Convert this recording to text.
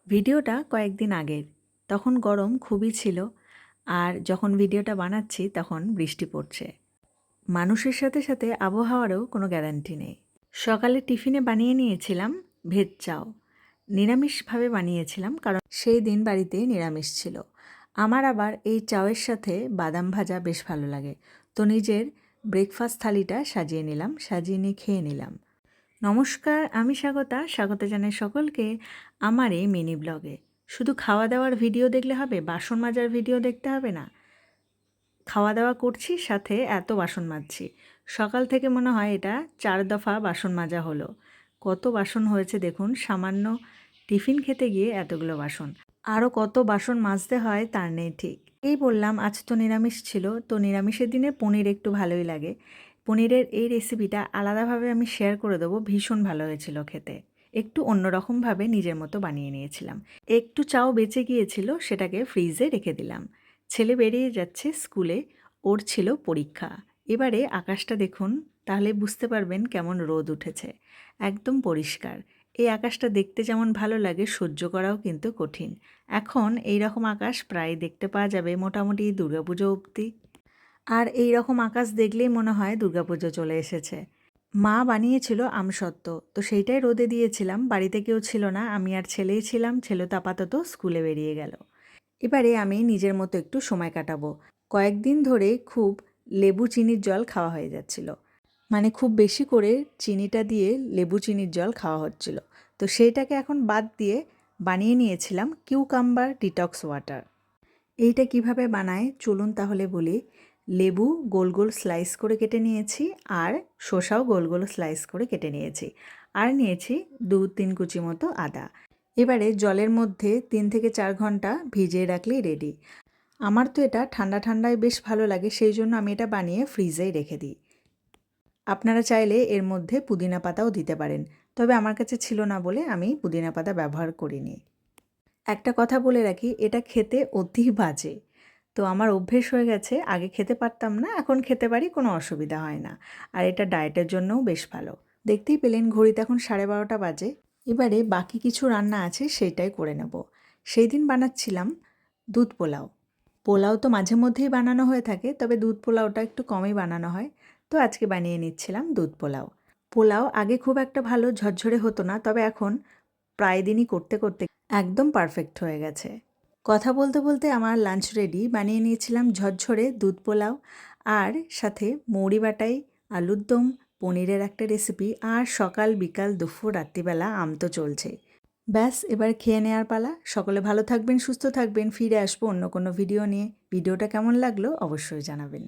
ভিডিওটা কয়েকদিন আগের। তখন গরম খুবই ছিল আর যখন ভিডিওটা বানাচ্ছি তখন বৃষ্টি পড়ছে। মানুষের সাথে সাথে আবহাওয়ারও কোনো গ্যারান্টি নেই। সকালে টিফিনে বানিয়ে নিয়েছিলাম ভেজ চাও। নিরামিষভাবে বানিয়েছিলাম কারণ সেই দিন বাড়িতে নিরামিষ ছিল। আমার আবার এই চাওয়ের সাথে বাদাম ভাজা বেশ ভালো লাগে। তো নিজের ব্রেকফাস্ট থালিটা সাজিয়ে নিলাম, সাজিয়ে নিয়ে খেয়ে নিলাম। নমস্কার, আমি স্বাগত জানাই সকলকে আমার এই মিনি ব্লগে। শুধু খাওয়া দাওয়ার ভিডিও দেখলে হবে? বাসন মাজার ভিডিও দেখতে হবে না? খাওয়া দাওয়া করছি, সাথে এত বাসন মাজছি। সকাল থেকে মনে হয় এটা 4 দফা বাসন মাজা হলো। কত বাসন হয়েছে দেখুন, সামান্য টিফিন খেতে গিয়ে এতগুলো বাসন। আরও কত বাসন মাজতে হয় তার নেই ঠিক। এই বললাম আজ তো নিরামিষ ছিল, তো নিরামিষের দিনে পনির একটু ভালোই লাগে। পনিরের এই রেসিপিটা আলাদাভাবে আমি শেয়ার করে দেবো, ভীষণ ভালো হয়েছিল খেতে। একটু অন্যরকমভাবে নিজের মতো বানিয়ে নিয়েছিলাম। একটু চাও বেঁচে গিয়েছিল, সেটাকে ফ্রিজে রেখে দিলাম। ছেলে বেরিয়ে যাচ্ছে স্কুলে, ওর ছিল পরীক্ষা। এবারে আকাশটা দেখুন, তাহলে বুঝতে পারবেন কেমন রোদ উঠেছে। একদম পরিষ্কার। এই আকাশটা দেখতে যেমন ভালো লাগে, সহ্য করাও কিন্তু কঠিন। এখন এই রকম আকাশ প্রায় দেখতে পাওয়া যাবে মোটামুটি দুর্গাপুজো অবধি। আর এই রকম আকাশ দেখলেই মনে হয় দুর্গাপুজো চলে এসেছে। মা বানিয়েছিল আমসত্ত্ব, তো সেইটাই রোদে দিয়েছিলাম। বাড়িতে কেউ ছিল না, আমি আর ছেলেই ছিলাম। ছেলে তো আপাতত স্কুলে বেরিয়ে গেল। এবারে আমি নিজের মতো একটু সময় কাটাবো। কয়েকদিন ধরে খুব লেবু চিনির জল খাওয়া হয়ে যাচ্ছিল। মানে খুব বেশি করে চিনিটা দিয়ে লেবু চিনির জল খাওয়া হচ্ছিল। তো সেইটাকে এখন বাদ দিয়ে বানিয়ে নিয়েছিলাম কিউকাম্বার ডিটক্স ওয়াটার। এইটা কিভাবে বানায় চলুন তাহলে বলি। লেবু গোল গোল স্লাইস করে কেটে নিয়েছি, আর শসাও গোল গোল স্লাইস করে কেটে নিয়েছি, আর নিয়েছি 2-3 কুচি মতো আদা। এবারে জলের মধ্যে 3 থেকে 4 ঘন্টা ভিজিয়ে রাখলেই রেডি। আমার তো এটা ঠান্ডা ঠান্ডায় বেশ ভালো লাগে, সেই জন্য আমি এটা বানিয়ে ফ্রিজেই রেখে দিই। আপনারা চাইলে এর মধ্যে পুদিনা পাতাও দিতে পারেন, তবে আমার কাছে ছিল না বলে আমি পুদিনা পাতা ব্যবহার করিনি। একটা কথা বলে রাখি, এটা খেতে অতি বাজে। তো আমার অভ্যেস হয়ে গেছে, আগে খেতে পারতাম না, এখন খেতে পারি, কোনো অসুবিধা হয় না। আর এটা ডায়েটের জন্যও বেশ ভালো। দেখতেই পেলেন ঘড়িতে এখন 12:30 বাজে। এবারে বাকি কিছু রান্না আছে সেইটাই করে নেব। সেই দিন বানাচ্ছিলাম দুধ পোলাও। পোলাও তো মাঝে মধ্যেই বানানো হয়ে থাকে, তবে দুধ পোলাওটা একটু কমই বানানো হয়। তো আজকে বানিয়ে নিচ্ছিলাম দুধ পোলাও। পোলাও আগে খুব একটা ভালো ঝরঝরে হতো না, তবে এখন প্রায় দিনই করতে করতে একদম পারফেক্ট হয়ে গেছে। কথা বলতে বলতে আমার লাঞ্চ রেডি। বানিয়ে নিয়েছিলাম ঝরঝরে দুধ পোলাও, আর সাথে মৌরি বাটাই, আলুর দম, পনিরের একটা রেসিপি, আর সকাল বিকাল দুপুর রাত্রিবেলা আম তো চলছে। ব্যাস, এবার খেয়ে নেওয়ার পালা। সকলে ভালো থাকবেন, সুস্থ থাকবেন। ফিরে আসবো অন্য কোনো ভিডিও নিয়ে। ভিডিওটা কেমন লাগলো অবশ্যই জানাবেন।